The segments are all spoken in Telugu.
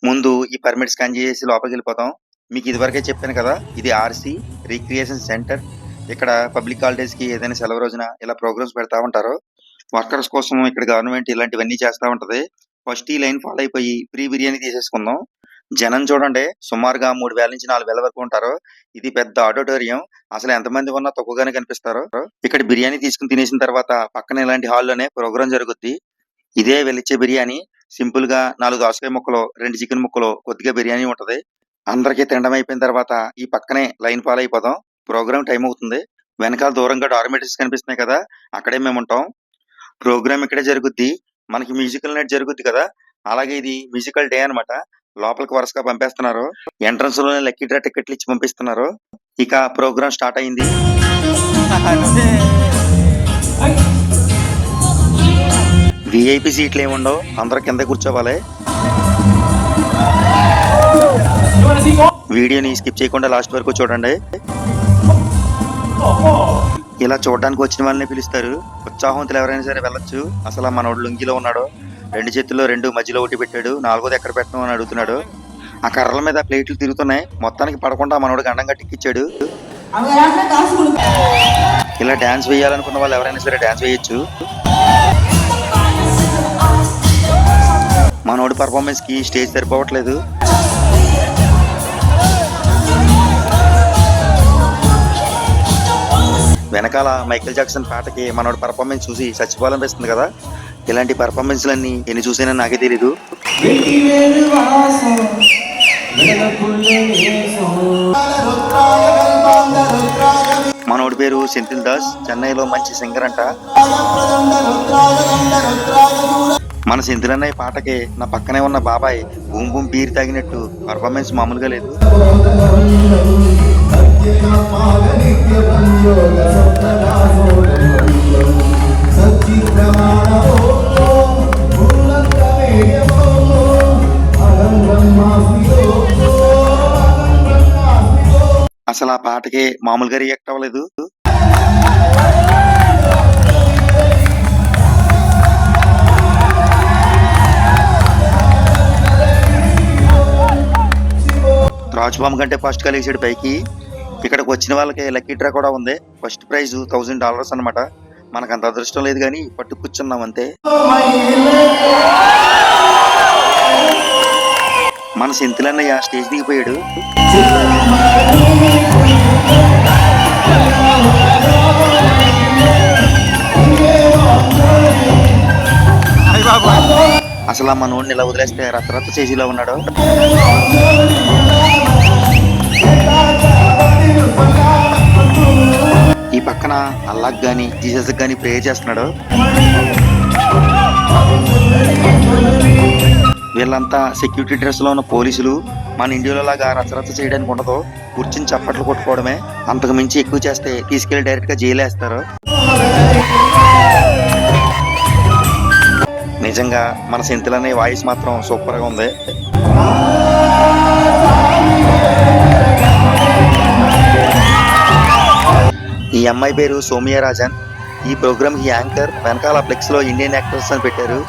ముందు ఈ పర్మిట్ స్కాన్ చేసి లోపలికి వెళ్ళిపోతాం. మీకు ఇదివరకే చెప్పాను కదా, ఇది ఆర్సీ రీక్రియేషన్ సెంటర్. ఇక్కడ పబ్లిక్ హాలిడేస్ కి ఏదైనా సెలవు రోజున ఇలా ప్రోగ్రామ్స్ పెడతా ఉంటారు. వర్కర్స్ కోసం ఇక్కడ గవర్నమెంట్ ఇలాంటివన్నీ చేస్తా ఉంటది. ఫస్ట్ ఈ లైన్ ఫాలో అయిపోయి ఫ్రీ బిర్యానీ తీసేసుకుందాం. జనం చూడండి, సుమారుగా 3000 నుంచి 4000 వరకు ఉంటారు. ఇది పెద్ద ఆడిటోరియం. అసలు ఎంతమంది ఉన్నా తక్కువగానే కనిపిస్తారు. ఇక్కడ బిర్యానీ తీసుకుని తినేసిన తర్వాత పక్కన ఇలాంటి హాల్లోనే ప్రోగ్రామ్ జరుగుద్ది. ఇదే వెలిచ్చే బిర్యానీ. సింపుల్ గా 4 దోసకాయ ముక్కలు, 2 చికెన్ ముక్కలు, కొద్దిగా బిర్యానీ ఉంటది. అందరికీ తినడం అయిపోయిన తర్వాత ఈ పక్కనే లైన్ ఫాలో అయిపోదాం. ప్రోగ్రామ్ టైం అవుతుంది. వెనకాల దూరంగా డార్మెటరీస్ కనిపిస్తున్నాయి కదా, అక్కడే మేము ఉంటాం. ప్రోగ్రామ్ ఇక్కడే జరుగుద్ది. మనకి మ్యూజికల్ నైట్ జరుగుద్ది కదా, అలాగే ఇది మ్యూజికల్ డే అన్నమాట. లోపలికి వరుసగా పంపేస్తున్నారు. ఎంట్రన్స్ లోనే లక్కీ డ్రా టికెట్లు ఇచ్చి పంపిస్తున్నారు. ఇక ప్రోగ్రామ్ స్టార్ట్ అయింది. విఐపి సీట్లు ఏముండవు, అందరూ కింద కూర్చోవాలి. వీడియోని స్కిప్ చేయకుండా లాస్ట్ వరకు చూడండి. ఇలా చూడడానికి వచ్చిన వాళ్ళని పిలుస్తారు. ఉత్సాహవంతులు ఎవరైనా సరే వెళ్ళొచ్చు. అసలు మనోడు లుంగిలో ఉన్నాడు, 2 చేతుల్లో 2 మధ్యలో ఒకటి పెట్టాడు, 4వది ఎక్కడ పెట్టడం అని అడుగుతున్నాడు. ఆ కర్రల మీద ప్లేట్లు తిరుగుతున్నాయి. మొత్తానికి పడకుండా మనోడు గండం గట్టికిచ్చాడు. ఇలా డాన్స్ వేయాలనుకున్న వాళ్ళు ఎవరైనా సరే డాన్స్ వేయొచ్చు. మనోడి పర్ఫార్మెన్స్ కి స్టేజ్ సరిపోవట్లేదు. వెనకాల మైకేల్ జాక్సన్ పాటకి మనోడి పర్ఫార్మెన్స్ చూసి చచ్చిపోవాలనిపిస్తుంది కదా. ఇలాంటి పర్ఫార్మెన్స్లన్నీ ఎన్ని చూసినా నాకే తెలీదు. మనోడి పేరు సెంథిల్ దాస్, చెన్నైలో మంచి సింగర్ అంట. మన సెంథిల్ అన్నయ్య పాటకి నా పక్కనే ఉన్న బాబాయ్ బూమ్ బూమ్ బీర్ తాగినట్టు పర్ఫార్మెన్స్ మామూలుగా లేదు. అసలు ఆ పాటకి మామూలుగా రియాక్ట్ అవ్వలేదు. రాజ్ బాంబ్ కంటే ఫస్ట్ గా లేచాడు పైకి. ఇక్కడికి వచ్చిన వాళ్ళకి లక్కీ డ్రా కూడా ఉంది. ఫస్ట్ ప్రైజ్ $1000 అన్నమాట. మనకు అంత అదృష్టం లేదు కానీ పట్టు కూర్చున్నాం అంతే. మన సెంథిల్ అన్నయ్య స్టేజ్ దిగిపోయాడు. అసలు మనోడిని ఇలా వదిలేస్తే రత్రత్త చేసిలా ఉన్నాడు. ఈ పక్కన అల్లాహ్ గాని జీసస్ గాని ప్రే చేస్తున్నాడు. వీళ్ళంతా సెక్యూరిటీ డ్రెస్ లో ఉన్న పోలీసులు. మన ఇండియాలో లాగా రచరచ చేయడానికి ఉండదు, కూర్చుని చప్పట్లు కొట్టుకోవడమే. అంతకు మించి ఎక్కువ చేస్తే తీసుకెళ్లి డైరెక్ట్ గా జైలు వేస్తారు. నిజంగా మన సెంథిల్ అనే వాయిస్ మాత్రం సూపర్ గా ఉంది. ఈ అమ్మాయి పేరు సోమియా రాజన్. ఈ ప్రోగ్రామ్ కి యాంకర్. వెనకాల ఫ్లెక్స్ లో ఇండియన్ యాక్టర్స్ అని పెట్టారు.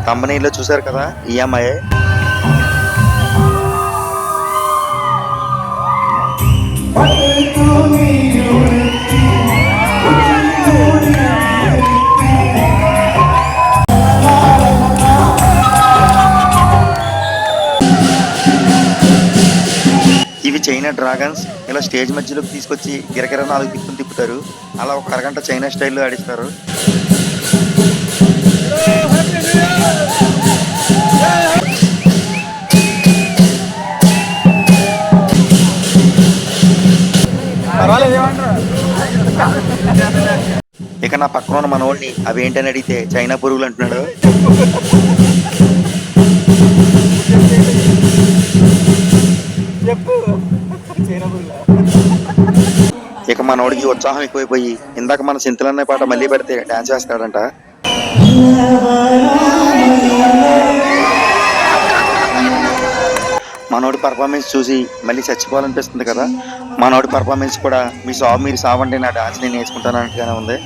కంపెనీలో చూసారు కదా, ఈ అమ్మాయి. ఇవి చైనా డ్రాగన్స్. ఇలా స్టేజ్ మధ్యలోకి తీసుకొచ్చి గిరగిర 4 తిప్పులు తిప్పుతారు. అలా ఒక అరగంట చైనా స్టైల్లో ఆడిస్తారు. ఇక నా పక్కన ఉన్న మనోడిని అవేంటని అడిగితే చైనా పురుగులు అంటున్నాడు. ఇక మనోడికి ఉత్సాహం ఎక్కువైపోయి ఇందాక మన సెంథిల్ అనే పాట మళ్ళీ పెడితే డాన్స్ చేస్తాడంట. మనోడి పర్ఫార్మెన్స్ చూసి మళ్ళీ చచ్చిపోవాలనిపిస్తుంది కదా. మనోడి పర్ఫార్మెన్స్ కూడా మీ సాగు మీరు సావండి, నా డాన్స్ నేను నేర్చుకుంటాను అన్నట్టుగానే ఉంది.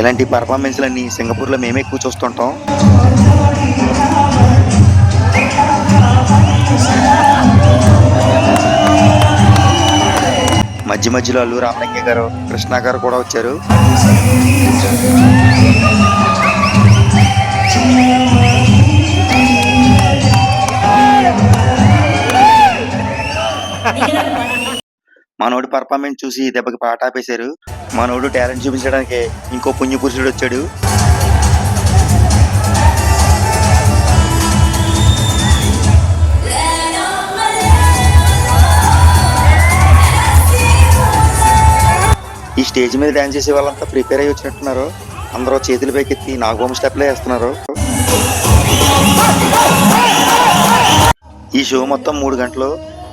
ఇలాంటి పర్ఫార్మెన్స్‌లన్నీ సింగపూర్‌లో మేమే ఎక్కువ చూస్తుంటాం. మధ్య మధ్యలో అల్లు రామలింగయ్య గారు, కృష్ణ గారు కూడా వచ్చారు. మనోడి పర్ఫార్మెన్స్ చూసి దెబ్బకి పాట ఆపేశారు. మనోడు టాలెంట్ చూపించడానికి ఇంకో పుణ్యపురుషుడు వచ్చాడు. ఈ స్టేజ్ మీద డాన్స్ చేసే వాళ్ళంతా ప్రిపేర్ అయ్యి వచ్చినట్టున్నారు. అందరూ చేతులు పైకెత్తి నాగబొమ్మ స్టెప్లే వేస్తున్నారు. ఈ షో మొత్తం 3 గంటలు.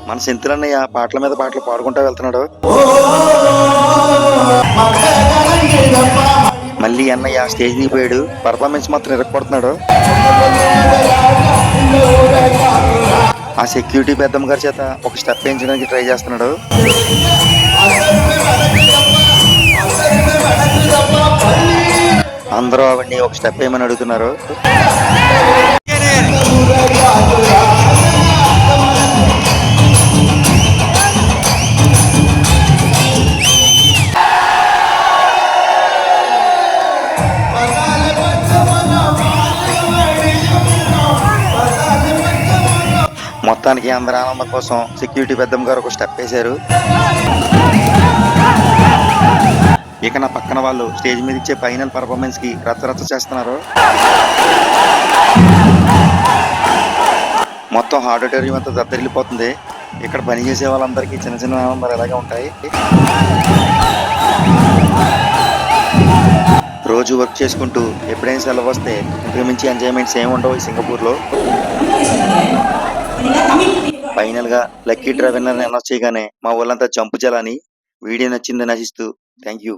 మన సెంతులన్నయ్య పాటల మీద పాటలు పాడుకుంటా వెళ్తున్నాడు. మళ్ళీ అన్నయ్య స్టేజ్ దిగిపోయాడు. పర్ఫార్మెన్స్ మాత్రం ఇరక్కొడుతున్నాడు. ఆ సెక్యూరిటీ పెద్దమ్మ గారి చేత ఒక స్టెప్ వేయించడానికి ట్రై చేస్తున్నాడు. అందరూ అవన్నీ ఒక స్టెప్ వేయమని అడుగుతున్నారు. మొత్తానికి అందరి ఆనందం కోసం సెక్యూరిటీ పెద్దమ్మ గారు ఒక స్టెప్ వేశారు. ఇక నా పక్కన వాళ్ళు స్టేజ్ మీద ఇచ్చే ఫైనల్ పర్ఫార్మెన్స్ కి రచ్చ చేస్తున్నారు. మొత్తం ఆడిటోరియం అంతా దద్దరిల్లిపోతుంది. ఇక్కడ పనిచేసే వాళ్ళందరికీ చిన్న చిన్న ఆనందాలు ఎలాగే ఉంటాయి. రోజు వర్క్ చేసుకుంటూ ఎప్పుడైనా సెలవు వస్తే ఇంతకు మించి ఎంజాయ్మెంట్స్ ఏమి ఉండవు ఈ సింగపూర్లో. ఫైనల్ గా లక్కీ డ్రా విన్నర్ అనౌన్స్ చేయగానే మా ఊళ్ళంతా జంపు జలాని. వీడియో నచ్చిందని ఆశిస్తూ థ్యాంక్ యూ.